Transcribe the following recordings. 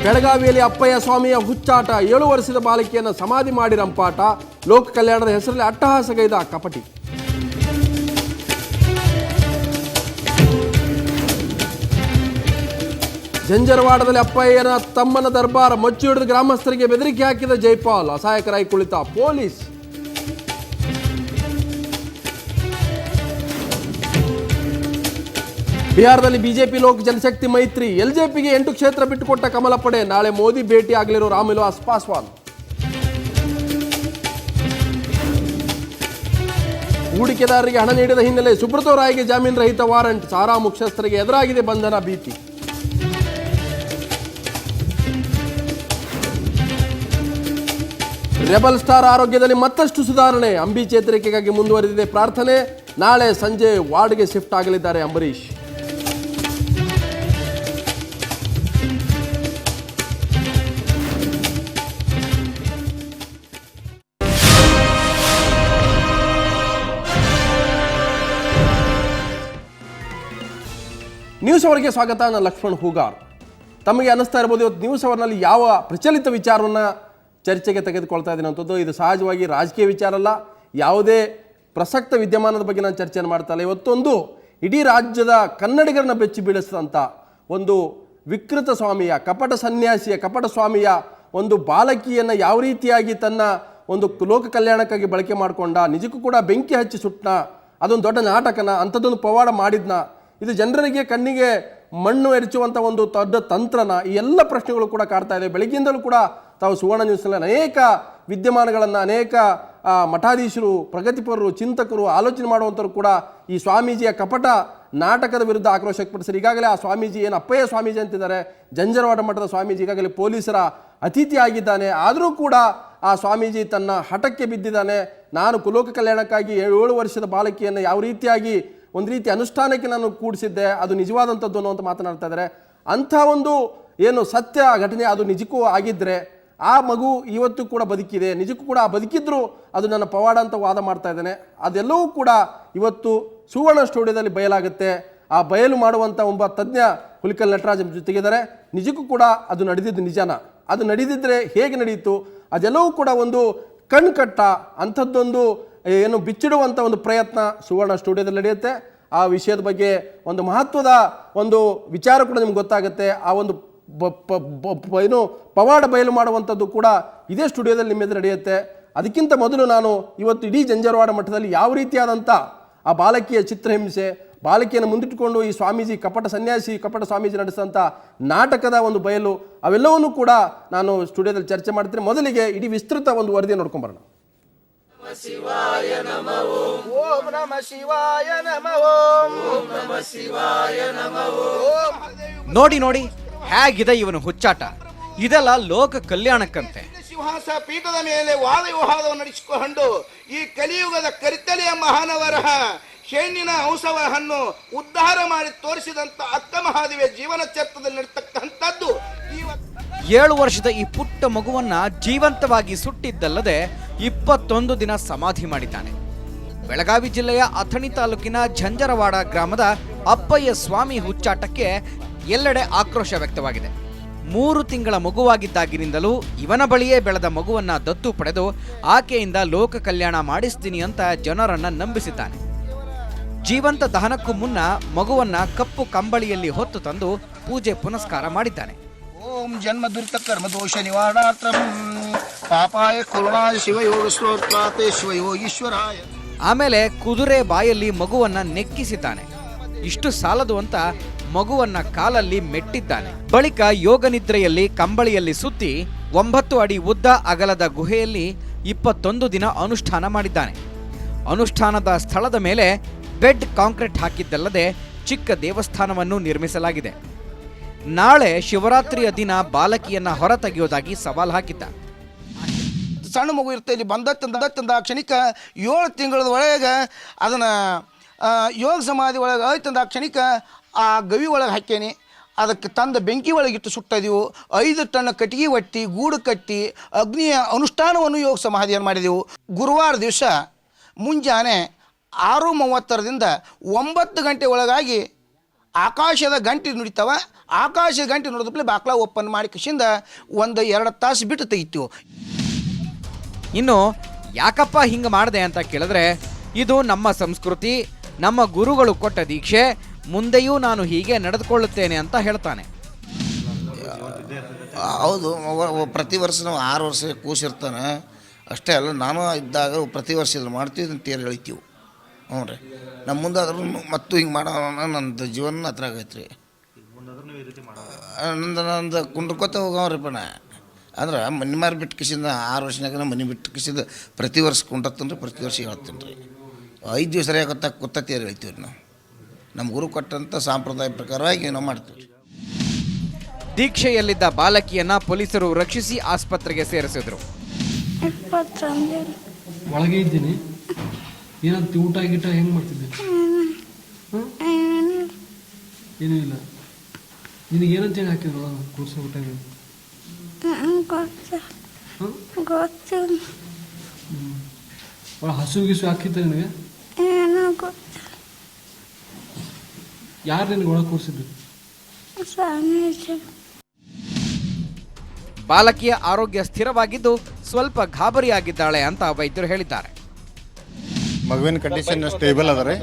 ಬೆಳಗಾವಿಯಲ್ಲಿ ಅಪ್ಪಯ್ಯ ಸ್ವಾಮಿಯ ಹುಚ್ಚಾಟ, 7 ವರ್ಷದ ಬಾಲಕಿಯನ್ನು ಸಮಾಧಿ ಮಾಡಿ ರಂಪಾಟ, ಲೋಕ ಕಲ್ಯಾಣದ ಹೆಸರಲ್ಲಿ ಅಟ್ಟಹಾಸಗೈದ ಕಪಟಿ. ಜಂಜರವಾಡದಲ್ಲಿ ಅಪ್ಪಯ್ಯನ ತಮ್ಮನ ದರ್ಬಾರ, ಮಚ್ಚು ಹಿಡಿದ ಗ್ರಾಮಸ್ಥರಿಗೆ ಬೆದರಿಕೆ ಹಾಕಿದ ಜೈಪಾಲ್, ಅಸಹಾಯಕರಾಗಿ ಕುಳಿತ ಪೊಲೀಸ್. ಬಿಹಾರದಲ್ಲಿ ಬಿಜೆಪಿ ಲೋಕ ಜನಶಕ್ತಿ ಮೈತ್ರಿ, ಎಲ್ಜೆಪಿಗೆ 8 ಕ್ಷೇತ್ರ ಬಿಟ್ಟುಕೊಟ್ಟ ಕಮಲ ಪಡೆ, ನಾಳೆ ಮೋದಿ ಭೇಟಿ ಆಗಲಿರೋ ರಾಮ್ವಿಲಾಸ್ ಪಾಸ್ವಾನ್. ಹೂಡಿಕೆದಾರರಿಗೆ ಹಣ ನೀಡಿದ ಹಿನ್ನೆಲೆ ಸುಬ್ರತೋ ರಾಯ್ಗೆ ಜಾಮೀನು ರಹಿತ ವಾರಂಟ್, ಸಾರಾ ಮುಖ್ಯಸ್ಥರಿಗೆ ಎದುರಾಗಿದೆ ಬಂಧನ ಭೀತಿ. ರೆಬಲ್ ಸ್ಟಾರ್ ಆರೋಗ್ಯದಲ್ಲಿ ಮತ್ತಷ್ಟು ಸುಧಾರಣೆ, ಅಂಬಿ ಚೇತರಿಕೆಗಾಗಿ ಮುಂದುವರೆದಿದೆ ಪ್ರಾರ್ಥನೆ, ನಾಳೆ ಸಂಜೆ ವಾರ್ಡ್ಗೆ ಶಿಫ್ಟ್ ಆಗಲಿದ್ದಾರೆ ಅಂಬರೀಶ್. ನ್ಯೂಸ್ ಅವರಿಗೆ ಸ್ವಾಗತ. ನಾನು ಲಕ್ಷ್ಮಣ್ ಹೂಗಾರ್. ತಮಗೆ ಅನ್ನಿಸ್ತಾ ಇರ್ಬೋದು, ಇವತ್ತು ನ್ಯೂಸ್ ಅವರ್ನಲ್ಲಿ ಯಾವ ಪ್ರಚಲಿತ ವಿಚಾರವನ್ನು ಚರ್ಚೆಗೆ ತೆಗೆದುಕೊಳ್ತಾ ಇದ್ದೀನಿ ಅಂತದ್ದು. ಇದು ಸಹಜವಾಗಿ ರಾಜಕೀಯ ವಿಚಾರ ಅಲ್ಲ, ಯಾವುದೇ ಪ್ರಸಕ್ತ ವಿದ್ಯಮಾನದ ಬಗ್ಗೆ ನಾನು ಚರ್ಚೆಯನ್ನು ಮಾಡ್ತಾ ಇಲ್ಲ. ಇವತ್ತೊಂದು ಇಡೀ ರಾಜ್ಯದ ಕನ್ನಡಿಗರನ್ನ ಬೆಚ್ಚಿ ಬೀಳಿಸಿದಂಥ ಒಂದು ವಿಕೃತ ಸ್ವಾಮಿಯ, ಕಪಟ ಸನ್ಯಾಸಿಯ, ಕಪಟ ಸ್ವಾಮಿಯ ಒಂದು ಬಾಲಕಿಯನ್ನು ಯಾವ ರೀತಿಯಾಗಿ ತನ್ನ ಒಂದು ಲೋಕ ಕಲ್ಯಾಣಕ್ಕಾಗಿ ಬಳಕೆ ಮಾಡಿಕೊಂಡ, ನಿಜಕ್ಕೂ ಕೂಡ ಬೆಂಕಿ ಹಚ್ಚಿ ಸುಟ್ಟನ, ಅದೊಂದು ದೊಡ್ಡ ನಾಟಕನ, ಅಂಥದ್ದೊಂದು ಪವಾಡ ಮಾಡಿದ್ನ, ಇದು ಜನರಿಗೆ ಕಣ್ಣಿಗೆ ಮಣ್ಣು ಎರಚುವಂಥ ಒಂದು ದೊಡ್ಡ ತಂತ್ರನ, ಈ ಎಲ್ಲ ಪ್ರಶ್ನೆಗಳು ಕೂಡ ಕಾಡ್ತಾ ಇದೆ. ಬೆಳಗ್ಗಿಂದಲೂ ಕೂಡ ತಾವು ಸುವರ್ಣ ನ್ಯೂಸ್ನಲ್ಲಿ ಅನೇಕ ವಿದ್ಯಮಾನಗಳನ್ನು, ಅನೇಕ ಮಠಾಧೀಶರು, ಪ್ರಗತಿಪರರು, ಚಿಂತಕರು, ಆಲೋಚನೆ ಮಾಡುವಂಥವ್ರು ಕೂಡ ಈ ಸ್ವಾಮೀಜಿಯ ಕಪಟ ನಾಟಕದ ವಿರುದ್ಧ ಆಕ್ರೋಶ ವ್ಯಕ್ತಪಡಿಸಿದ್ದಾರೆ. ಈಗಾಗಲೇ ಆ ಸ್ವಾಮೀಜಿ ಏನು ಅಪ್ಪಯ್ಯ ಸ್ವಾಮೀಜಿ ಅಂತಿದ್ದಾರೆ, ಜಂಜರವಾಡ ಮಠದ ಸ್ವಾಮೀಜಿ ಈಗಾಗಲೇ ಪೊಲೀಸರ ಅತಿಥಿ ಆಗಿದ್ದಾನೆ. ಆದರೂ ಕೂಡ ಆ ಸ್ವಾಮೀಜಿ ತನ್ನ ಹಠಕ್ಕೆ ಬಿದ್ದಿದ್ದಾನೆ. ನಾನು ಲೋಕ ಕಲ್ಯಾಣಕ್ಕಾಗಿ 7 ವರ್ಷದ ಬಾಲಕಿಯನ್ನು ಯಾವ ರೀತಿಯಾಗಿ ಒಂದು ರೀತಿ ಅನುಷ್ಠಾನಕ್ಕೆ ನಾನು ಕೂಡಿಸಿದ್ದೆ, ಅದು ನಿಜವಾದಂಥದ್ದು ಅನ್ನುವಂಥ ಮಾತನಾಡ್ತಾ ಇದ್ದಾರೆ. ಅಂಥ ಒಂದು ಏನು ಸತ್ಯ ಘಟನೆ ಅದು ನಿಜಕ್ಕೂ ಆಗಿದ್ದರೆ ಆ ಮಗು ಇವತ್ತು ಕೂಡ ಬದುಕಿದೆ, ನಿಜಕ್ಕೂ ಕೂಡ ಬದುಕಿದ್ರು ಅದು ನನ್ನ ಪವಾಡ ಅಂತ ವಾದ ಮಾಡ್ತಾ ಇದ್ದೇನೆ. ಅದೆಲ್ಲವೂ ಕೂಡ ಇವತ್ತು ಸುವರ್ಣ ಸ್ಟುಡಿಯೋದಲ್ಲಿ ಬಯಲಾಗುತ್ತೆ. ಆ ಬಯಲು ಮಾಡುವಂಥ ಒಬ್ಬ ತಜ್ಞ ಹುಲಿಕಲ್ ನಟರಾಜ್ ಜೊತೆಗಿದ್ದಾರೆ. ನಿಜಕ್ಕೂ ಕೂಡ ಅದು ನಡೆದಿದ್ದು ನಿಜನ, ಅದು ನಡೆದಿದ್ದರೆ ಹೇಗೆ ನಡೆಯಿತು, ಅದೆಲ್ಲವೂ ಕೂಡ ಒಂದು ಕಣ್ಕಟ್ಟ ಅಂಥದ್ದೊಂದು ಏನು ಬಿಚ್ಚಿಡುವಂಥ ಒಂದು ಪ್ರಯತ್ನ ಸುವರ್ಣ ಸ್ಟುಡಿಯೋದಲ್ಲಿ ನಡೆಯುತ್ತೆ. ಆ ವಿಷಯದ ಬಗ್ಗೆ ಒಂದು ಮಹತ್ವದ ಒಂದು ವಿಚಾರ ಕೂಡ ನಿಮ್ಗೆ ಗೊತ್ತಾಗುತ್ತೆ. ಆ ಒಂದು ಏನು ಪವಾಡ ಬಯಲು ಮಾಡುವಂಥದ್ದು ಕೂಡ ಇದೇ ಸ್ಟುಡಿಯೋದಲ್ಲಿ ನಿಮ್ಮ ಎದುರು ನಡೆಯುತ್ತೆ. ಅದಕ್ಕಿಂತ ಮೊದಲು ನಾನು ಇವತ್ತು ಇಡೀ ಜಂಜರವಾಡ ಮಠದಲ್ಲಿ ಯಾವ ರೀತಿಯಾದಂಥ ಆ ಬಾಲಕಿಯ ಚಿತ್ರಹಿಂಸೆ, ಬಾಲಕಿಯನ್ನು ಮುಂದಿಟ್ಟುಕೊಂಡು ಈ ಸ್ವಾಮೀಜಿ ಕಪಟ ಸನ್ಯಾಸಿ, ಕಪಟ ಸ್ವಾಮೀಜಿ ನಡೆಸಿದಂಥ ನಾಟಕದ ಒಂದು ಬಯಲು, ಅವೆಲ್ಲವನ್ನೂ ಕೂಡ ನಾನು ಸ್ಟುಡಿಯೋದಲ್ಲಿ ಚರ್ಚೆ ಮಾಡ್ತೀನಿ. ಮೊದಲಿಗೆ ಇಡೀ ವಿಸ್ತೃತ ಒಂದು ವರದಿ ನೋಡ್ಕೊಂಬರೋಣ. ಶಿವಾಯ ನಮಃ ಓಂ ನಮಃ ಶಿವಾಯ ನಮಃ ಓಂ ನಮಃ ಶಿವಾಯ ನಮಃ ಓಂ. ನೋಡಿ ನೋಡಿ ಹೇಗಿದೆ ಇವನು ಹುಚ್ಚಾಟ. ಇದೆಲ್ಲ ಲೋಕ ಕಲ್ಯಾಣಕ್ಕಂತೆ. ಸಿಂಹಾಸ ಪೀಠದ ಮೇಲೆ ವಾದ ವಿವಾದವನ್ನು ನಡೆಸಿಕೊಂಡು ಈ ಕಲಿಯುಗದ ಕರಿತಲೆಯ ಮಹಾನವರ ಹೆಣ್ಣಿನ ಅಂಶವನ್ನು ಉದ್ಧಾರ ಮಾಡಿ ತೋರಿಸಿದಂತ ಅಕ್ಕ ಮಹಾದೇವಿಯ ಜೀವನ ಚರಿತ್ರದಲ್ಲಿ ನಡೀತಕ್ಕಂಥದ್ದು. 7 ವರ್ಷದ ಈ ಪುಟ್ಟ ಮಗುವನ್ನ ಜೀವಂತವಾಗಿ ಸುಟ್ಟಿದ್ದಲ್ಲದೆ 21 ದಿನ ಸಮಾಧಿ ಮಾಡಿದ್ದಾನೆ. ಬೆಳಗಾವಿ ಜಿಲ್ಲೆಯ ಅಥಣಿ ತಾಲೂಕಿನ ಜಂಜರವಾಡ ಗ್ರಾಮದ ಅಪ್ಪಯ್ಯ ಸ್ವಾಮಿ ಹುಚ್ಚಾಟಕ್ಕೆ ಎಲ್ಲೆಡೆ ಆಕ್ರೋಶ ವ್ಯಕ್ತವಾಗಿದೆ. 3 ತಿಂಗಳ ಮಗುವಾಗಿದ್ದಾಗಿನಿಂದಲೂ ಇವನ ಬಳಿಯೇ ಬೆಳೆದ ಮಗುವನ್ನ ದತ್ತು ಪಡೆದು ಆಕೆಯಿಂದ ಲೋಕ ಕಲ್ಯಾಣ ಮಾಡಿಸ್ತೀನಿ ಅಂತ ಜನರನ್ನ ನಂಬಿಸಿದ್ದಾನೆ. ಜೀವಂತ ದಹನಕ್ಕೂ ಮುನ್ನ ಮಗುವನ್ನ ಕಪ್ಪು ಕಂಬಳಿಯಲ್ಲಿ ಹೊತ್ತು ತಂದು ಪೂಜೆ ಪುನಸ್ಕಾರ ಮಾಡಿದ್ದಾನೆ. ಓಂ ಜನ್ಮ ದುರಿತ ಕರ್ಮ ದೋಷ ನಿವಾರಣಾರ್ಥಂ ಪಾಪಾಯ ಕರುಣಾಯ ಶಿವಯೋಗ ಸ್ತೋತ್ರಾತೆ ಶಿವಯೋಗೀಶ್ವರಾಯ. ಆಮೇಲೆ ಕುದುರೆ ಬಾಯಲ್ಲಿ ಮಗುವನ್ನ ನೆಕ್ಕಿಸಿದ್ದಾನೆ. ಇಷ್ಟು ಸಾಲದು ಅಂತ ಮಗುವನ್ನ ಕಾಲಲ್ಲಿ ಮೆಟ್ಟಿದ್ದಾನೆ. ಬಳಿಕ ಯೋಗ ನಿದ್ರೆಯಲ್ಲಿ ಕಂಬಳಿಯಲ್ಲಿ ಸುತ್ತಿ 9 ಅಡಿ ಉದ್ದ ಅಗಲದ ಗುಹೆಯಲ್ಲಿ 21 ದಿನ ಅನುಷ್ಠಾನ ಮಾಡಿದ್ದಾನೆ. ಅನುಷ್ಠಾನದ ಸ್ಥಳದ ಮೇಲೆ ಬೆಡ್ ಕಾಂಕ್ರೀಟ್ ಹಾಕಿದ್ದಲ್ಲದೆ ಚಿಕ್ಕ ದೇವಸ್ಥಾನವನ್ನು ನಿರ್ಮಿಸಲಾಗಿದೆ. ನಾಳೆ ಶಿವರಾತ್ರಿಯ ದಿನ ಬಾಲಕಿಯನ್ನ ಹೊರತೆಗೆಯುವುದಾಗಿ ಸವಾಲು ಹಾಕಿದ್ದ. ಸಣ್ಣ ಮಗು ಇರುತ್ತೆ, ಇಲ್ಲಿ ಬಂದತ್ತಂದ ಕ್ಷಣಿಕ 7 ತಿಂಗಳ ಒಳಗೆ ಅದನ್ನು ಯೋಗ ಸಮಾಧಿ ಒಳಗೆ ಆಯ್ತಂದ ಕ್ಷಣಿಕ ಆ ಗವಿ ಒಳಗೆ ಹಾಕೇನಿ. ಅದಕ್ಕೆ ತಂದ ಬೆಂಕಿ ಒಳಗಿಟ್ಟು ಸುಟ್ಟಿದೆವು. 5 ಟನ್ ಕಟ್ಟಿಗೆ ಒಟ್ಟಿ ಗೂಡು ಕಟ್ಟಿ ಅಗ್ನಿಯ ಅನುಷ್ಠಾನವನ್ನು ಯೋಗ ಸಮಾಧಿಯನ್ನು ಮಾಡಿದೆವು. ಗುರುವಾರ ದಿವಸ ಮುಂಜಾನೆ 6:30ರಿಂದ 9 ಗಂಟೆ ಒಳಗಾಗಿ ಆಕಾಶದ ಗಂಟೆ ನುಡಿತಾವ. ಆಕಾಶದ ಗಂಟೆ ನುಡಿದ್ಮೇಲೆ ಬಾಕ್ಲ ಓಪನ್ ಮಾಡಿ ಕಿಶಿಂದ 1-2 ತಾಸು ಬಿಟ್ಟು ತೆಗಿತೀವಿ. ಇನ್ನು ಯಾಕಪ್ಪ ಹಿಂಗೆ ಮಾಡಿದೆ ಅಂತ ಕೇಳಿದ್ರೆ, ಇದು ನಮ್ಮ ಸಂಸ್ಕೃತಿ, ನಮ್ಮ ಗುರುಗಳು ಕೊಟ್ಟ ದೀಕ್ಷೆ, ಮುಂದೆಯೂ ನಾನು ಹೀಗೆ ನಡೆದುಕೊಳ್ಳುತ್ತೇನೆ ಅಂತ ಹೇಳ್ತಾನೆ. ಹೌದು, ಪ್ರತಿ ವರ್ಷ ನಾವು 6 ವರ್ಷ ಕೂಸಿರ್ತಾನೆ ಅಷ್ಟೇ ಅಲ್ಲ. ನಾನು ಇದ್ದಾಗ ಪ್ರತಿ ವರ್ಷ ಇದು ಮಾಡ್ತೀವಿ ಅಂತ ತೇರು ಎಳಿತೀವಿ. ಹ್ಞೂ ರೀ, ನಮ್ಮ ಮುಂದಾದ್ರೂ ಮತ್ತು ಹಿಂಗೆ ಮಾಡೋಣ. ನಂದು ಜೀವನ ಹತ್ರ ಆಗೈತೆ ರೀ. ನಂದು ಕುಂಡ್ಕೋತ ಹೋಗವ್ರಿಪ್ಪ ನಾ. ಅಂದ್ರೆ ಮನೆ ಮಾರಿ ಬಿಟ್ಟು ಕಿಸಿಂದ 6 ವರ್ಷನಾಗ ಮನೆ ಬಿಟ್ಟು ಕಿಸಿಂದ ಪ್ರತಿ ವರ್ಷ ಕುಂಡತ್ತೀನಿ ರೀ, ಪ್ರತಿ ವರ್ಷ ಹೇಳ್ತೀನಿ ರೀ. 5 ದಿವಸ ಸರಿಯಾಗತ್ತ ಕೂತ ತೇರು ಎಳಿತೀವಿ ನಾವು. ನಮ್ಮ ಗುರು ಕೊಟ್ಟಂಥ ಸಂಪ್ರದಾಯ ಪ್ರಕಾರವಾಗಿ ನಾವು ಮಾಡ್ತೀವಿ. ದೀಕ್ಷೆಯಲ್ಲಿದ್ದ ಬಾಲಕಿಯನ್ನ ಪೊಲೀಸರು ರಕ್ಷಿಸಿ ಆಸ್ಪತ್ರೆಗೆ ಸೇರಿಸಿದ್ರು. ಒಳಗೆ ಇದ್ದೀನಿ. ಏನಂತ ಊಟ ಗೀಟ ಹೆಂಗೆ ಮಾಡ್ತಿದ್ದೆ? ಏನೂ ಇಲ್ಲ. ನಿನಗೆ ಏನಂತ ಹೇಳಿ ಹಾಕಿದ್ರು ಒಳಗೆ ಕೂರ್ಸೋ ಊಟ? ಒಳ ಹಸು ಗಿಸು ಹಾಕಿದ್ದೆ ನಿನಗೆ? ಯಾರು ನಿನಗೆ ಒಳಗೆ ಕೂರಿಸಿದ್ರು? ಬಾಲಕಿಯ ಆರೋಗ್ಯ ಸ್ಥಿರವಾಗಿದ್ದು ಸ್ವಲ್ಪ ಗಾಬರಿಯಾಗಿದ್ದಾಳೆ ಅಂತ ವೈದ್ಯರು ಹೇಳಿದ್ದಾರೆ. ಮಗುವಿನ ಕಂಡೀಷನ್ ಸ್ಟೇಬಲ್ ಅದ ರೀ,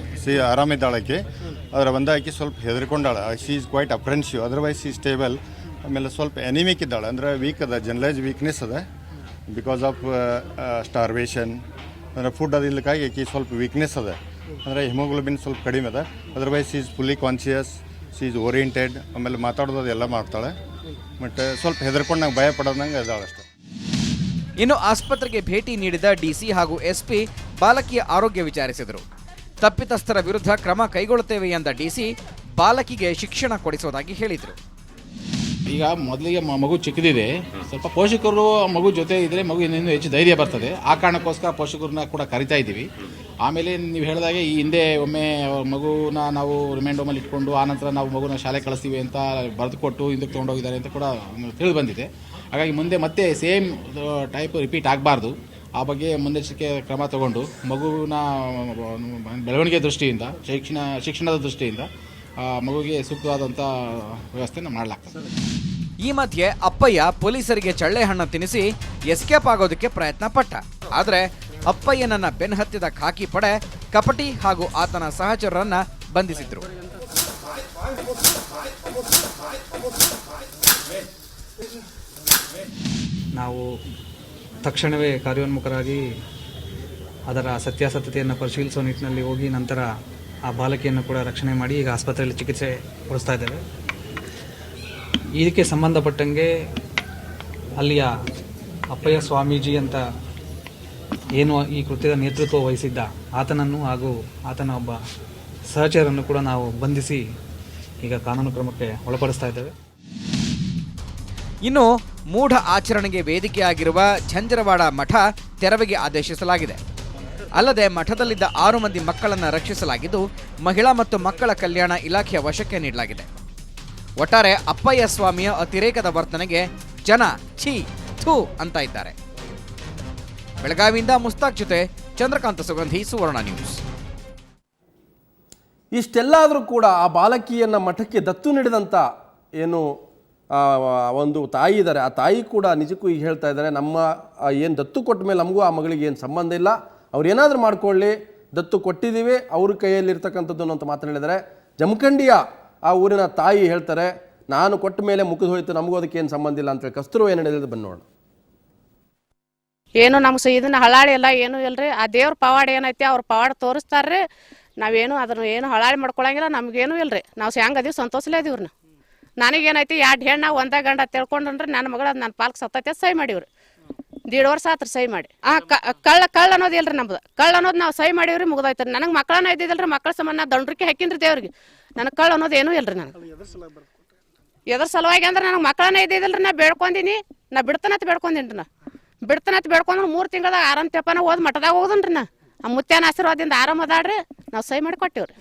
ಆರಾಮಿದ್ದಾಳಕ್ಕೆ. ಅದರ ಬಂದಾಕಿ ಸ್ವಲ್ಪ ಹೆದರ್ಕೊಂಡಾಳೆ. She is quite apprehensive, otherwise she stable. ಆಮೇಲೆ ಸ್ವಲ್ಪ ಎನಿಮಿಕ್ ಇದ್ದಾಳೆ, ಅಂದರೆ ವೀಕ್ ಅದ, ಜನರಲೈಸ್ ವೀಕ್ನೆಸ್ ಅದ ಬಿಕಾಸ್ ಆಫ್ ಸ್ಟಾರ್ವೇಷನ್. ಅಂದರೆ ಫುಡ್ ಅದು ಇಲ್ಲಕ್ಕಾಗಿ ಆಕಿ ಸ್ವಲ್ಪ ವೀಕ್ನೆಸ್ ಅದ, ಅಂದರೆ ಹಿಮೋಗ್ಲೋಬಿನ್ ಸ್ವಲ್ಪ ಕಡಿಮೆ ಅದ. Otherwise she is fully conscious, she is oriented. ಆಮೇಲೆ ಮಾತಾಡೋದು ಎಲ್ಲ ಮಾಡ್ತಾಳೆ, ಬಟ್ ಸ್ವಲ್ಪ ಹೆದರ್ಕೊಂಡಂಗೆ ಭಯ ಪಡೋದಂಗೆ ಇದ್ದಾಳೆ ಅಷ್ಟೇ. ಇನ್ನು ಆಸ್ಪತ್ರೆಗೆ ಭೇಟಿ ನೀಡಿದ ಡಿಸಿ ಹಾಗೂ ಎಸ್ಪಿ ಬಾಲಕಿಯ ಆರೋಗ್ಯ ವಿಚಾರಿಸಿದರು. ತಪ್ಪಿತಸ್ಥರ ವಿರುದ್ಧ ಕ್ರಮ ಕೈಗೊಳ್ಳುತ್ತೇವೆ ಎಂದ ಡಿಸಿ ಬಾಲಕಿಗೆ ಶಿಕ್ಷಣ ಕೊಡಿಸುವುದಾಗಿ ಹೇಳಿದರು. ಈಗ ಮೊದಲಿಗೆ ಮಗು ಚಿಕ್ಕದಿದೆ, ಸ್ವಲ್ಪ ಪೋಷಕರು ಮಗು ಜೊತೆ ಇದ್ದರೆ ಮಗು ಇನ್ನೂ ಹೆಚ್ಚು ಧೈರ್ಯ ಬರ್ತದೆ. ಆ ಕಾರಣಕ್ಕೋಸ್ಕರ ಪೋಷಕರನ್ನ ಕೂಡ ಕರಿತಾ ಇದ್ದೀವಿ. ಆಮೇಲೆ ನೀವು ಹೇಳಿದಾಗೆ ಈ ಹಿಂದೆ ಒಮ್ಮೆ ಮಗುನ ನಾವು ರಿಮೈಂಡ್ ಹೋಮಲ್ಲಿ ಇಟ್ಕೊಂಡು ಆನಂತರ ನಾವು ಮಗುನ ಶಾಲೆ ಕಳಿಸ್ತೀವಿ ಅಂತ ಬರೆದು ಕೊಟ್ಟು ಹಿಂದಕ್ಕೆ ತೊಗೊಂಡೋಗಿದ್ದಾರೆ ಅಂತ ಕೂಡ ತಿಳಿದು ಬಂದಿದೆ. ಹಾಗಾಗಿ ಮುಂದೆ ಮತ್ತೆ ಸೇಮ್ ಟೈಪ್ ರಿಪೀಟ್ ಆಗಬಾರ್ದು. ಆ ಬಗ್ಗೆ ಮುನ್ನೆಚ್ಚರಿಕೆ ಕ್ರಮ ತಗೊಂಡು ಮಗುವಿನ ಬೆಳವಣಿಗೆ ದೃಷ್ಟಿಯಿಂದ, ಶಿಕ್ಷಣದ ದೃಷ್ಟಿಯಿಂದ ಮಗುವಿಗೆ ಸೂಕ್ತವಾದಂಥ ವ್ಯವಸ್ಥೆನ ಮಾಡಲಾಗ್ತದೆ. ಈ ಮಧ್ಯೆ ಅಪ್ಪಯ್ಯ ಪೊಲೀಸರಿಗೆ ಚಳ್ಳೆ ಹಣ್ಣು ತಿನ್ನಿಸಿ ಎಸ್ಕೇಪ್ ಆಗೋದಕ್ಕೆ ಪ್ರಯತ್ನ ಪಟ್ಟ. ಆದರೆ ಅಪ್ಪಯ್ಯನನ್ನ ಬೆನ್ನಹತ್ತಿದ ಖಾಕಿ ಪಡೆ ಕಪಟಿ ಹಾಗೂ ಆತನ ಸಹಚರರನ್ನ ಬಂಧಿಸಿದ್ರು. ನಾವು ತಕ್ಷಣವೇ ಕಾರ್ಯೋನ್ಮುಖರಾಗಿ ಅದರ ಸತ್ಯಾಸತ್ಯತೆಯನ್ನು ಪರಿಶೀಲಿಸುವ ನಿಟ್ಟಿನಲ್ಲಿ ಹೋಗಿ ನಂತರ ಆ ಬಾಲಕಿಯನ್ನು ಕೂಡ ರಕ್ಷಣೆ ಮಾಡಿ ಈಗ ಆಸ್ಪತ್ರೆಯಲ್ಲಿ ಚಿಕಿತ್ಸೆ ಕೊಡಿಸ್ತಾ ಇದ್ದೇವೆ. ಇದಕ್ಕೆ ಸಂಬಂಧಪಟ್ಟಂಗೆ ಅಲ್ಲಿಯ ಅಪ್ಪಯ್ಯ ಸ್ವಾಮೀಜಿ ಅಂತ ಏನು ಈ ಕೃತ್ಯದ ನೇತೃತ್ವ ವಹಿಸಿದ್ದ ಆತನನ್ನು ಹಾಗೂ ಆತನ ಒಬ್ಬ ಸಹಚರನ್ನು ಕೂಡ ನಾವು ಬಂಧಿಸಿ ಈಗ ಕಾನೂನು ಕ್ರಮಕ್ಕೆ ಒಳಪಡಿಸ್ತಾ ಇದ್ದೇವೆ. ಇನ್ನು ಮೂಢ ಆಚರಣೆಗೆ ವೇದಿಕೆಯಾಗಿರುವ ಝಂಜರವಾಡ ಮಠ ತೆರವಿಗೆ ಆದೇಶಿಸಲಾಗಿದೆ. ಅಲ್ಲದೆ ಮಠದಲ್ಲಿದ್ದ 6 ಮಂದಿ ಮಕ್ಕಳನ್ನು ರಕ್ಷಿಸಲಾಗಿದ್ದು ಮಹಿಳಾ ಮತ್ತು ಮಕ್ಕಳ ಕಲ್ಯಾಣ ಇಲಾಖೆಯ ವಶಕ್ಕೆ ನೀಡಲಾಗಿದೆ. ಒಟ್ಟಾರೆ ಅಪ್ಪಯ್ಯ ಸ್ವಾಮಿಯ ಅತಿರೇಕದ ವರ್ತನೆಗೆ ಜನ ಛೀ ಥೂ ಅಂತ ಇದ್ದಾರೆ. ಬೆಳಗಾವಿಯಿಂದ ಮುಸ್ತಾಕ್ ಜೊತೆ ಚಂದ್ರಕಾಂತ ಸುಗಂಧಿ, ಸುವರ್ಣ ನ್ಯೂಸ್. ಇಷ್ಟೆಲ್ಲಾದರೂ ಕೂಡ ಆ ಬಾಲಕಿಯನ್ನು ಮಠಕ್ಕೆ ದತ್ತು ನೀಡಿದಂಥ ಏನು ಒಂದು ತಾಯಿ ಇದ್ದಾರೆ, ಆ ತಾಯಿ ಕೂಡ ನಿಜಕ್ಕೂ ಈಗ ಹೇಳ್ತಾ ಇದ್ದಾರೆ, ನಮ್ಮ ಏನು ದತ್ತು ಕೊಟ್ಟ ಮೇಲೆ ನಮಗೂ ಆ ಮಗಳಿಗೆ ಏನು ಸಂಬಂಧ ಇಲ್ಲ, ಅವ್ರು ಏನಾದರೂ ಮಾಡ್ಕೊಳ್ಳಿ, ದತ್ತು ಕೊಟ್ಟಿದ್ದೀವಿ, ಅವ್ರ ಕೈಯಲ್ಲಿರ್ತಕ್ಕಂಥದ್ದು ಅಂತ ಮಾತನಾಡಿದ್ದಾರೆ. ಜಮಖಂಡಿಯ ಆ ಊರಿನ ತಾಯಿ ಹೇಳ್ತಾರೆ, ನಾನು ಕೊಟ್ಟ ಮೇಲೆ ಮುಗಿದು ಹೋಯ್ತು, ನಮಗೂ ಅದಕ್ಕೆ ಏನು ಸಂಬಂಧ ಇಲ್ಲ ಅಂತೇಳಿ. ಕಸ್ತೂರು ಏನು ಹೇಳಿದ್ರು ಬಂದು ನೋಡೋಣ. ಏನು ನಮ್ಗೆ ಇದನ್ನ ಹಳಾಳಿ ಎಲ್ಲ ಏನೂ ಇಲ್ರಿ. ಆ ದೇವ್ರ ಪವಾಡ ಏನೈತಿ ಅವ್ರ ಪವಾಡ ತೋರಿಸ್ತಾರ್ರಿ. ನಾವೇನು ಅದನ್ನು ಏನು ಹಳಾಳಿ ಮಾಡ್ಕೊಳಂಗಿಲ್ಲ, ನಮ್ಗೇನು ಇಲ್ರಿ. ನಾವು ಹೆಂಗೆ ಅದೀವಿ ಸಂತೋಷಲೇ ಅದೀವ್ರಿ. ನನಗೇನೈತಿ 2 ಹೆಣ್ಣು 1 ಗಂಡ ತಿಳ್ಕೊಂಡ್ರಿ ನನ್ನ ಮಗಳ ನನ್ನ ಪಾಲ್ಕ್ ಸತ್ತೈತೆ ಸಹಿ ಮಾಡಿವ್ರಿ. 1.5 ವರ್ಷ ಆತ್ರ ಸಹಿ ಮಾಡಿ. ಕಳ್ಳ ಅನ್ನೋದು ಇಲ್ರಿ ನಮ್ದು. ಕಳ್ಳ ಅನ್ನೋದು ನಾವು ಸಹಿ ಮಾಡಿವ್ರಿ, ಮುಗ್ದೈತ್ರಿ. ನನಗೆ ಮಕ್ಕಳನ್ನ ಇದ್ದಿದ್ದಲ್ರಿ, ಮಕ್ಕಳ ಸಂಬಂಧ ದಂಡ್ರಿಕೆ ಹಾಕಿನ್ರಿ ದೇವ್ರಿಗೆ. ನನಗೆ ಕಳ್ಳ ಅನ್ನೋದು ಏನೂ ಇಲ್ರಿ. ನನಗೆ ಎದ್ರ ಸಲುವಾಗಿ ಅಂದ್ರೆ ನನಗೆ ಮಕ್ಕಳನ್ನ ಇದ್ದಿದ್ದಲ್ರಿ, ನಾ ಬೇಡ್ಕೊಂದಿನಿ, ನಾ ಬಿಡ್ತಾನತ್ ಬೇಡ್ಕೊಂದಿನ್ರಿ. ನಾ ಬಿಡ್ತಾನತ್ ಬೇಡ್ಕೊಂಡ್ರೆ 3 ತಿಂಗಳದಾಗ ಆರಾಮ್ ತೆಪ್ಪನ ಹೋದ್ ಮಠದಾಗ ಹೋದನ್ರಿ. ನಾ ಆ ಮುತ್ಯಾನ ಆಶೀರ್ವಾದದಿಂದ ಆರಾಮ ಅದಾಡ್ರಿ, ನಾವು ಸಹಿ ಮಾಡಿ ಕೊಟ್ಟಿವ್ರಿ.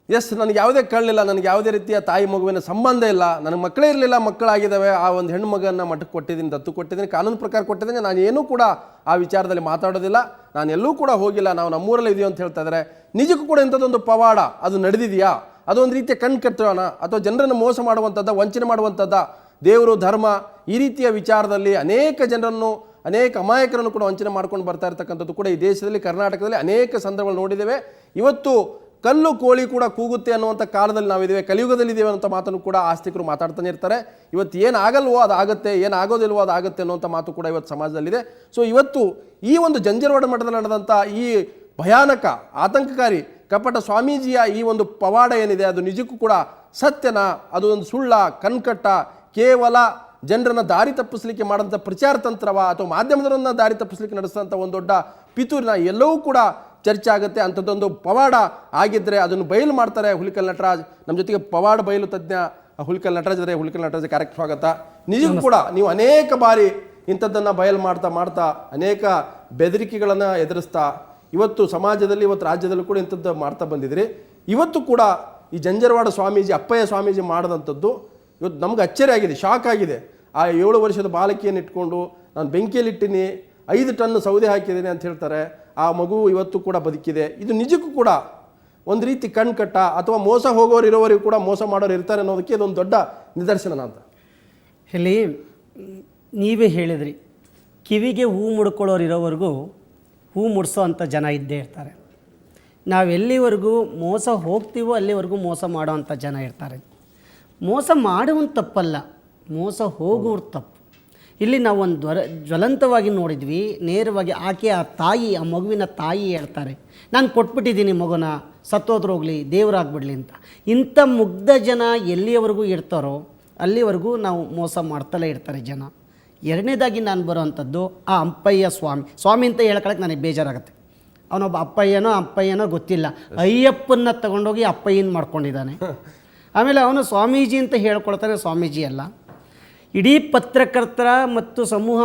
ಎಸ್, ನನಗೆ ಯಾವುದೇ ಕಳ್ಳಿಲ್ಲ, ನನಗೆ ಯಾವುದೇ ರೀತಿಯ ತಾಯಿ ಮಗುವಿನ ಸಂಬಂಧ ಇಲ್ಲ, ನನಗೆ ಮಕ್ಕಳೇ ಇರಲಿಲ್ಲ, ಮಕ್ಕಳಾಗಿದ್ದಾವೆ. ಆ ಒಂದು ಹೆಣ್ಣು ಮಗನ ಮಠಕ್ಕೆ ಕೊಟ್ಟಿದ್ದೀನಿ, ದತ್ತು ಕೊಟ್ಟಿದ್ದೀನಿ, ಕಾನೂನು ಪ್ರಕಾರ ಕೊಟ್ಟಿದ್ದೀನಿ. ನಾನು ಏನೂ ಕೂಡ ಆ ವಿಚಾರದಲ್ಲಿ ಮಾತಾಡೋದಿಲ್ಲ, ನಾನು ಎಲ್ಲೂ ಕೂಡ ಹೋಗಿಲ್ಲ, ನಾವು ನಮ್ಮೂರಲ್ಲೇ ಇದೀವಿ ಅಂತ ಹೇಳ್ತಾ ಇದ್ದಾರೆ. ನಿಜಕ್ಕೂ ಕೂಡ ಇಂಥದ್ದೊಂದು ಪವಾಡ ಅದು ನಡೆದಿದೆಯಾ? ಅದೊಂದು ರೀತಿಯ ಕಣ್ಕಟ್ಟೋಣ ಅಥವಾ ಜನರನ್ನು ಮೋಸ ಮಾಡುವಂಥದ್ದು, ವಂಚನೆ ಮಾಡುವಂಥದ್ದು, ದೇವರು ಧರ್ಮ ಈ ರೀತಿಯ ವಿಚಾರದಲ್ಲಿ ಅನೇಕ ಜನರನ್ನು, ಅನೇಕ ಅಮಾಯಕರನ್ನು ಕೂಡ ವಂಚನೆ ಮಾಡ್ಕೊಂಡು ಬರ್ತಾ ಇರ್ತಕ್ಕಂಥದ್ದು ಕೂಡ ಈ ದೇಶದಲ್ಲಿ, ಕರ್ನಾಟಕದಲ್ಲಿ ಅನೇಕ ಸಂದರ್ಭಗಳು ನೋಡಿದ್ದೇವೆ. ಇವತ್ತು ಕಲ್ಲು ಕೋಳಿ ಕೂಡ ಕೂಗುತ್ತೆ ಅನ್ನುವಂಥ ಕಾಲದಲ್ಲಿ ನಾವಿದ್ದೇವೆ, ಕಲಿಯುಗದಲ್ಲಿದ್ದೇವೆ ಅನ್ನೋಂಥ ಮಾತನ್ನು ಕೂಡ ಆಸ್ತಿಕರು ಮಾತಾಡ್ತಾನೆ ಇರ್ತಾರೆ. ಇವತ್ತು ಏನಾಗಲ್ವೋ ಅದು ಆಗುತ್ತೆ, ಏನಾಗೋದಿಲ್ವೋ ಅದು ಆಗುತ್ತೆ ಅನ್ನುವಂಥ ಮಾತು ಕೂಡ ಇವತ್ತು ಸಮಾಜದಲ್ಲಿದೆ. ಸೊ ಇವತ್ತು ಈ ಒಂದು ಜಂಜರವಾಡ ಮಠದಲ್ಲಿ ನಡೆದಂಥ ಈ ಭಯಾನಕ, ಆತಂಕಕಾರಿ, ಕಪಟ ಸ್ವಾಮೀಜಿಯ ಈ ಒಂದು ಪವಾಡ ಏನಿದೆ ಅದು ನಿಜಕ್ಕೂ ಕೂಡ ಸತ್ಯನ, ಅದು ಒಂದು ಸುಳ್ಳ, ಕಣ್ಕಟ್ಟ, ಕೇವಲ ಜನರನ್ನು ದಾರಿ ತಪ್ಪಿಸಲಿಕ್ಕೆ ಮಾಡೋಂಥ ಪ್ರಚಾರ ತಂತ್ರವ ಅಥವಾ ಮಾಧ್ಯಮದವರನ್ನು ದಾರಿ ತಪ್ಪಿಸಲಿಕ್ಕೆ ನಡೆಸಿದಂಥ ಒಂದು ದೊಡ್ಡ ಪಿತೂರಿನ ಎಲ್ಲವೂ ಕೂಡ ಚರ್ಚೆ ಆಗುತ್ತೆ. ಅಂಥದ್ದೊಂದು ಪವಾಡ ಆಗಿದ್ದರೆ ಅದನ್ನು ಬಯಲು ಮಾಡ್ತಾರೆ ಹುಲಿಕಲ್ ನಟರಾಜ್. ನಮ್ಮ ಜೊತೆಗೆ ಪವಾಡ ಬಯಲು ತಜ್ಞ ಹುಲಿಕಲ್ ನಟರಾಜ್ ಇದ್ದಾರೆ. ಹುಲಿಕಲ್ ನಟರಾಜ್ ಕಾರ್ಯಕ್ರಮ ಸ್ವಾಗತ. ನಿಜಕ್ಕೂ ಕೂಡ ನೀವು ಅನೇಕ ಬಾರಿ ಇಂಥದ್ದನ್ನು ಬಯಲು ಮಾಡ್ತಾ ಅನೇಕ ಬೆದರಿಕೆಗಳನ್ನು ಎದುರಿಸ್ತಾ ಇವತ್ತು ಸಮಾಜದಲ್ಲಿ, ಇವತ್ತು ರಾಜ್ಯದಲ್ಲೂ ಕೂಡ ಇಂಥದ್ದು ಮಾಡ್ತಾ ಬಂದಿದ್ರಿ. ಇವತ್ತು ಕೂಡ ಈ ಜಂಜರವಾಡ ಸ್ವಾಮೀಜಿ, ಅಪ್ಪಯ್ಯ ಸ್ವಾಮೀಜಿ ಮಾಡಿದಂಥದ್ದು ಇವತ್ತು ನಮ್ಗೆ ಅಚ್ಚರಿ ಆಗಿದೆ, ಶಾಕ್ ಆಗಿದೆ. ಆ 7 ವರ್ಷದ ಬಾಲಕಿಯನ್ನು ಇಟ್ಕೊಂಡು ನಾನು ಬೆಂಕಿಯಲ್ಲಿಟ್ಟಿನಿ, 5 ಟನ್ ಸೌದೆ ಹಾಕಿದ್ದೀನಿ ಅಂತ ಹೇಳ್ತಾರೆ. ಆ ಮಗು ಇವತ್ತು ಕೂಡ ಬದುಕಿದೆ. ಇದು ನಿಜಕ್ಕೂ ಕೂಡ ಒಂದು ರೀತಿ ಕಣ್ಕಟ್ಟ ಅಥವಾ ಮೋಸ ಹೋಗೋರು ಇರೋವರೆಗೂ ಕೂಡ ಮೋಸ ಮಾಡೋರು ಇರ್ತಾರೆ ಅನ್ನೋದಕ್ಕೆ ಇದೊಂದು ದೊಡ್ಡ ನಿದರ್ಶನ ಅಂತ. ಇಲ್ಲಿ ನೀವೇ ಹೇಳಿದ್ರಿ, ಕಿವಿಗೆ ಹೂ ಮುಡ್ಕೊಳ್ಳೋರು ಇರೋವರೆಗೂ ಹೂ ಮುಡ್ಸೋ ಅಂಥ ಜನ ಇದ್ದೇ ಇರ್ತಾರೆ. ನಾವೆಲ್ಲಿವರೆಗೂ ಮೋಸ ಹೋಗ್ತೀವೋ ಅಲ್ಲಿವರೆಗೂ ಮೋಸ ಮಾಡೋ ಅಂಥ ಜನ ಇರ್ತಾರೆ. ಮೋಸ ಮಾಡುವಂಥ ತಪ್ಪಲ್ಲ, ಮೋಸ ಹೋಗೋರು ತಪ್ಪು. ಇಲ್ಲಿ ನಾವು ಒಂದು ಜ್ವಲಂತವಾಗಿ ನೋಡಿದ್ವಿ. ನೇರವಾಗಿ ಆಕೆ, ಆ ತಾಯಿ, ಆ ಮಗುವಿನ ತಾಯಿ ಹೇಳ್ತಾರೆ, ನಾನು ಕೊಟ್ಬಿಟ್ಟಿದ್ದೀನಿ ಮಗುನ, ಸತ್ತೋದ್ರೋಗ್ಲಿ, ದೇವರಾಗ್ಬಿಡ್ಲಿ ಅಂತ. ಇಂಥ ಮುಗ್ಧ ಜನ ಎಲ್ಲಿಯವರೆಗೂ ಇರ್ತಾರೋ ಅಲ್ಲಿವರೆಗೂ ನಾವು ಮೋಸ ಮಾಡ್ತಲೇ ಇರ್ತಾರೆ ಜನ. ಎರಡನೇದಾಗಿ ನಾನು ಬರೋವಂಥದ್ದು ಆ ಅಪ್ಪಯ್ಯ ಸ್ವಾಮಿ ಅಂತ ಹೇಳ್ಕೊಳಕ್ಕೆ ನನಗೆ ಬೇಜಾರಾಗುತ್ತೆ. ಅವನೊಬ್ಬ ಅಪ್ಪಯ್ಯನೋ ಗೊತ್ತಿಲ್ಲ, ಅಯ್ಯಪ್ಪನ್ನ ತಗೊಂಡೋಗಿ ಅಪ್ಪಯ್ಯನ ಮಾಡ್ಕೊಂಡಿದ್ದಾನೆ. ಆಮೇಲೆ ಅವನು ಸ್ವಾಮೀಜಿ ಅಂತ ಹೇಳ್ಕೊಳ್ತಾನೆ, ಸ್ವಾಮೀಜಿ ಅಲ್ಲ. ಇಡೀ ಪತ್ರಕರ್ತರ ಮತ್ತು ಸಮೂಹ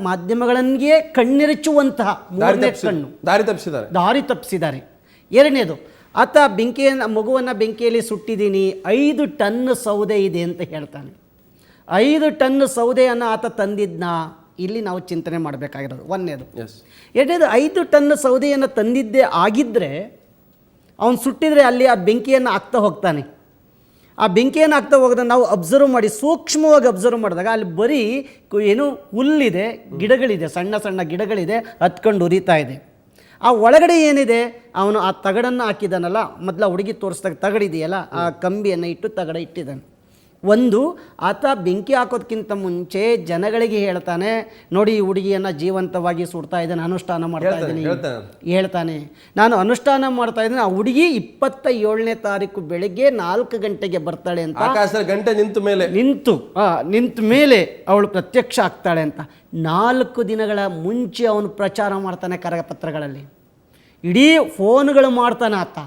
ಮಾಧ್ಯಮಗಳನ್ನೇ ಕಣ್ಣೆರಚುವಂತಹ ಮೂರನೇ ಕಣ್ಣು, ದಾರಿ ತಪ್ಪಿಸಿದ್ದಾರೆ. ಎರಡನೇದು, ಆತ ಮಗುವನ್ನು ಬೆಂಕಿಯಲ್ಲಿ ಸುಟ್ಟಿದ್ದೀನಿ, 5 ಟನ್ ಸೌದೆ ಇದೆ ಅಂತ ಹೇಳ್ತಾನೆ. 5 ಟನ್ ಸೌದೆಯನ್ನು ಆತ ತಂದಿದ್ನ, ಇಲ್ಲಿ ನಾವು ಚಿಂತನೆ ಮಾಡಬೇಕಾಗಿರೋದು ಒಂದನೇದು. ಎರಡನೇದು, 5 ಟನ್ ಸೌದೆಯನ್ನು ತಂದಿದ್ದೇ ಆಗಿದ್ದರೆ ಅವನು ಸುಟ್ಟಿದರೆ ಅಲ್ಲಿ ಆ ಬೆಂಕಿಯನ್ನು ಹಾಕ್ತಾ ಹೋಗ್ತಾನೆ. ಆ ಬೆಂಕಿಯನ್ನು ಹಾಕ್ತಾ ಹೋಗೋದನ್ನ ನಾವು ಅಬ್ಸರ್ವ್ ಮಾಡಿ, ಸೂಕ್ಷ್ಮವಾಗಿ ಅಬ್ಸರ್ವ್ ಮಾಡಿದಾಗ ಅಲ್ಲಿ ಬರೀ ಏನು ಹುಲ್ಲಿದೆ, ಗಿಡಗಳಿದೆ, ಸಣ್ಣ ಸಣ್ಣ ಗಿಡಗಳಿದೆ, ಹತ್ಕೊಂಡು ಉರಿತಾ ಇದೆ. ಆ ಒಳಗಡೆ ಏನಿದೆ, ಅವನು ಆ ತಗಡನ್ನು ಹಾಕಿದ್ದಾನಲ್ಲ, ಮೊದಲ ಹುಡುಗಿ ತೋರಿಸಿದಾಗ ತಗಡಿದೆಯಲ್ಲ, ಆ ಕಂಬಿಯನ್ನು ಇಟ್ಟು ತಗಡ ಇಟ್ಟಿದ್ದಾನೆ. ಒಂದು, ಆತ ಬೆಂಕಿ ಹಾಕೋದಕ್ಕಿಂತ ಮುಂಚೆ ಜನಗಳಿಗೆ ಹೇಳ್ತಾನೆ, ನೋಡಿ ಈ ಹುಡುಗಿಯನ್ನು ಜೀವಂತವಾಗಿ ಸುಡ್ತಾ ಇದ್ದಾನೆ, ಅನುಷ್ಠಾನ ಮಾಡ್ತಾ ಇದ್ದೀನಿ ಹೇಳ್ತಾನೆ. ನಾನು ಅನುಷ್ಠಾನ ಮಾಡ್ತಾ ಇದ್ದೀನಿ, ಆ ಹುಡುಗಿ 27ನೇ ತಾರೀಕು ಬೆಳಗ್ಗೆ 4 ಗಂಟೆಗೆ ಬರ್ತಾಳೆ ಅಂತ, ಗಂಟೆ ನಿಂತ ಮೇಲೆ ಅವಳು ಪ್ರತ್ಯಕ್ಷ ಆಗ್ತಾಳೆ ಅಂತ 4 ದಿನಗಳ ಮುಂಚೆ ಅವನು ಪ್ರಚಾರ ಮಾಡ್ತಾನೆ ಕರಪತ್ರಗಳಲ್ಲಿ. ಇಡೀ ಫೋನ್ಗಳು ಮಾಡ್ತಾನೆ ಆತ.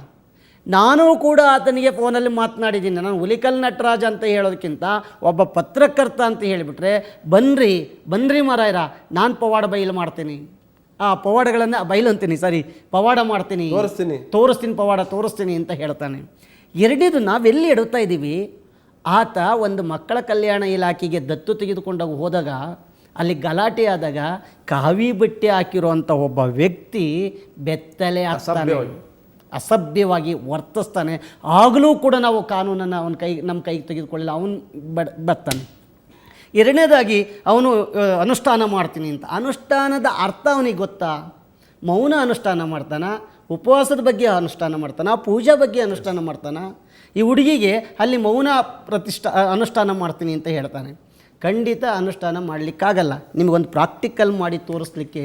ನಾನು ಕೂಡ ಆತನಿಗೆ ಫೋನಲ್ಲಿ ಮಾತನಾಡಿದ್ದೀನಿ. ನಾನು ಹುಲಿಕಲ್ ನಟರಾಜ ಅಂತ ಹೇಳೋದಕ್ಕಿಂತ ಒಬ್ಬ ಪತ್ರಕರ್ತ ಅಂತ ಹೇಳಿಬಿಟ್ರೆ, ಬನ್ರಿ ಮಾರಾಯರ, ನಾನು ಪವಾಡ ಬಯಲು ಮಾಡ್ತೀನಿ, ಆ ಪವಾಡಗಳನ್ನು ಬಯಲು ಅಂತೀನಿ, ಪವಾಡ ಮಾಡ್ತೀನಿ, ತೋರಿಸ್ತೀನಿ, ಪವಾಡ ತೋರಿಸ್ತೀನಿ ಅಂತ ಹೇಳ್ತಾನೆ. ಎರಡನೇದು, ನಾವೆಲ್ಲಿ ಎಡುತ್ತಾ ಇದ್ದೀವಿ, ಆತ ಒಂದು ಮಕ್ಕಳ ಕಲ್ಯಾಣ ಇಲಾಖೆಗೆ ದತ್ತು ತೆಗೆದುಕೊಂಡು ಹೋದಾಗ ಅಲ್ಲಿ ಗಲಾಟೆ ಆದಾಗ ಕಾವಿ ಬಟ್ಟೆ ಹಾಕಿರುವಂಥ ಒಬ್ಬ ವ್ಯಕ್ತಿ ಬೆತ್ತಲೆ ಆಗ್ತಾನೆ, ಅಸಭ್ಯವಾಗಿ ವರ್ತಿಸ್ತಾನೆ. ಆಗಲೂ ಕೂಡ ನಾವು ಕಾನೂನನ್ನು ನಮ್ಮ ಕೈಗೆ ತೆಗೆದುಕೊಳ್ಳಿಲ್ಲ, ಅವನು ಬರ್ತಾನೆ. ಎರಡನೇದಾಗಿ ಅವನು ಅನುಷ್ಠಾನ ಮಾಡ್ತೀನಿ ಅಂತ. ಅನುಷ್ಠಾನದ ಅರ್ಥ ಅವನಿಗೆ ಗೊತ್ತಾ? ಮೌನ ಅನುಷ್ಠಾನ ಮಾಡ್ತಾನೆ, ಉಪವಾಸದ ಬಗ್ಗೆ ಅನುಷ್ಠಾನ ಮಾಡ್ತಾನೆ, ಪೂಜಾ ಬಗ್ಗೆ ಅನುಷ್ಠಾನ ಮಾಡ್ತಾನೆ. ಈ ಹುಡುಗಿಗೆ ಅಲ್ಲಿ ಮೌನ ಅನುಷ್ಠಾನ ಮಾಡ್ತೀನಿ ಅಂತ ಹೇಳ್ತಾನೆ. ಖಂಡಿತ ಅನುಷ್ಠಾನ ಮಾಡಲಿಕ್ಕಾಗಲ್ಲ. ನಿಮಗೊಂದು ಪ್ರಾಕ್ಟಿಕಲ್ ಮಾಡಿ ತೋರಿಸ್ಲಿಕ್ಕೆ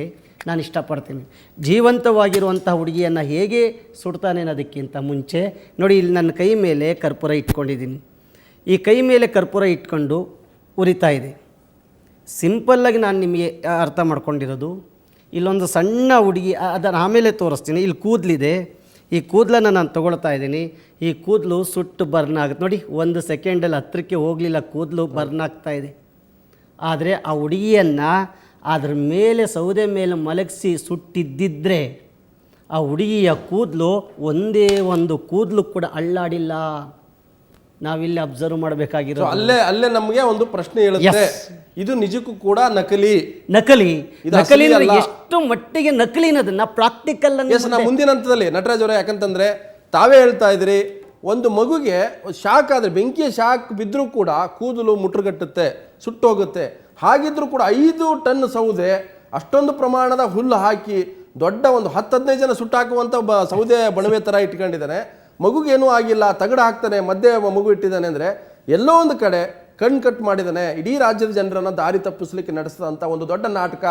ನಾನು ಇಷ್ಟಪಡ್ತೀನಿ. ಜೀವಂತವಾಗಿರುವಂಥ ಹುಡುಗಿಯನ್ನು ಹೇಗೆ ಸುಡ್ತಾನೆ ಅನ್ನೋದಕ್ಕಿಂತ ಮುಂಚೆ ನೋಡಿ, ಇಲ್ಲಿ ನನ್ನ ಕೈ ಮೇಲೆ ಕರ್ಪೂರ ಇಟ್ಕೊಂಡಿದ್ದೀನಿ. ಈ ಕೈ ಮೇಲೆ ಕರ್ಪೂರ ಇಟ್ಕೊಂಡು ಉರಿತಾ ಇದೆ. ಸಿಂಪಲ್ಲಾಗಿ ನಾನು ನಿಮಗೆ ಅರ್ಥ ಮಾಡ್ಕೊಂಡಿರೋದು, ಇಲ್ಲೊಂದು ಸಣ್ಣ ಹುಡುಗಿ, ಅದನ್ನು ಆಮೇಲೆ ತೋರಿಸ್ತೀನಿ. ಇಲ್ಲಿ ಕೂದಲಿದೆ, ಈ ಕೂದಲನ್ನು ನಾನು ತೊಗೊಳ್ತಾ ಇದ್ದೀನಿ. ಈ ಕೂದಲು ಸುಟ್ಟು ಬರ್ನ್ ಆಗುತ್ತೆ ನೋಡಿ, 1 ಸೆಕೆಂಡಲ್ಲಿ ಹತ್ತಿರಕ್ಕೆ ಹೋಗಲಿಲ್ಲ, ಕೂದಲು ಬರ್ನ್ ಆಗ್ತಾ ಇದೆ. ಆದರೆ ಆ ಹುಡುಗಿಯನ್ನು ಅದ್ರ ಮೇಲೆ, ಸೌದೆ ಮೇಲೆ ಮಲಗಿಸಿ ಸುಟ್ಟಿದ್ದಿದ್ರೆ ಆ ಹುಡುಗಿಯ ಕೂದಲು ಒಂದೇ ಒಂದು ಕೂದಲು ಕೂಡ ಅಳ್ಳಾಡಿಲ್ಲ. ನಾವಿಲ್ಲಿ ಅಬ್ಸರ್ವ್ ಮಾಡಬೇಕಾಗಿರೋ ಅಲ್ಲೇ ನಮಗೆ ಒಂದು ಪ್ರಶ್ನೆ ಹೇಳುತ್ತೆ, ಇದು ನಿಜಕ್ಕೂ ಕೂಡ ನಕಲಿ ಎಷ್ಟು ಮಟ್ಟಿಗೆ ನಕಲಿ ಅನ್ನೋದನ್ನ ಪ್ರಾಕ್ಟಿಕಲ್ ಮುಂದಿನ ಹಂತದಲ್ಲಿ ನಟರಾಜ್ ಅವರೇ, ಯಾಕಂತಂದ್ರೆ ತಾವೇ ಹೇಳ್ತಾ ಇದ್ರಿ ಒಂದು ಮಗುಗೆ ಶಾಕ್ ಆದರೆ, ಬೆಂಕಿಯ ಶಾಕ್ ಬಿದ್ದರೂ ಕೂಡ ಕೂದಲು ಮುಟ್ರುಗಟ್ಟುತ್ತೆ, ಸುಟ್ಟೋಗುತ್ತೆ. ಹಾಗಿದ್ರೂ ಕೂಡ 5 ಟನ್ ಸೌದೆ, ಅಷ್ಟೊಂದು ಪ್ರಮಾಣದ ಹುಲ್ಲು ಹಾಕಿ ದೊಡ್ಡ ಒಂದು 10-15 ಜನ ಸುಟ್ಟಾಕುವಂಥ ಸೌದೆ ಬಣವೆ ಥರ ಇಟ್ಕೊಂಡಿದ್ದಾನೆ. ಮಗುಗೇನೂ ಆಗಿಲ್ಲ, ತಗಡು ಹಾಕ್ತಾನೆ, ಮಧ್ಯೆ ಮಗು ಇಟ್ಟಿದ್ದಾನೆ ಅಂದರೆ ಎಲ್ಲೋ ಒಂದು ಕಡೆ ಕಣ್ಣು ಕಟ್ ಮಾಡಿದ್ದಾನೆ. ಇಡೀ ರಾಜ್ಯದ ಜನರನ್ನು ದಾರಿ ತಪ್ಪಿಸ್ಲಿಕ್ಕೆ ನಡೆಸಿದಂಥ ಒಂದು ದೊಡ್ಡ ನಾಟಕ.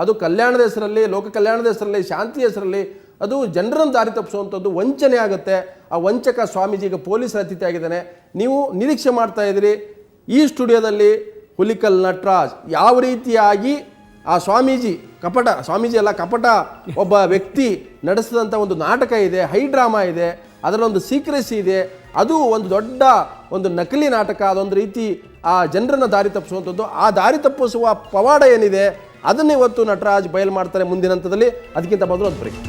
ಅದು ಕಲ್ಯಾಣದ ಹೆಸರಲ್ಲಿ, ಲೋಕ ಕಲ್ಯಾಣದ ಹೆಸರಲ್ಲಿ, ಶಾಂತಿ ಹೆಸರಲ್ಲಿ ಅದು ಜನರನ್ನು ದಾರಿ ತಪ್ಪಿಸುವಂಥದ್ದು ವಂಚನೆ ಆಗುತ್ತೆ. ಆ ವಂಚಕ ಸ್ವಾಮೀಜಿ ಈಗ ಪೊಲೀಸರ ಅತಿಥಿ ಆಗಿದ್ದಾನೆ. ನೀವು ನಿರೀಕ್ಷೆ ಮಾಡ್ತಾ ಇದ್ದೀರಿ ಈ ಸ್ಟುಡಿಯೋದಲ್ಲಿ ಹುಲಿಕಲ್ ನಟರಾಜ್ ಯಾವ ರೀತಿಯಾಗಿ ಆ ಸ್ವಾಮೀಜಿ ಕಪಟ ಒಬ್ಬ ವ್ಯಕ್ತಿ ನಡೆಸಿದಂಥ ಒಂದು ನಾಟಕ ಇದೆ, ಹೈ ಡ್ರಾಮಾ ಇದೆ, ಅದರ ಒಂದು ಸೀಕ್ರೆಸಿ ಇದೆ. ಅದು ಒಂದು ದೊಡ್ಡ ಒಂದು ನಕಲಿ ನಾಟಕ. ಅದೊಂದು ರೀತಿ ಆ ಜನರನ್ನು ದಾರಿ ತಪ್ಪಿಸುವಂಥದ್ದು. ಆ ದಾರಿ ತಪ್ಪಿಸುವ ಪವಾಡ ಏನಿದೆ ಅದನ್ನೇ ಇವತ್ತು ನಟರಾಜ್ ಬಯಲು ಮಾಡ್ತಾರೆ ಮುಂದಿನ ಹಂತದಲ್ಲಿ. ಅದಕ್ಕಿಂತ ಮೊದಲು ಅದು ಬ್ರೇಕ್.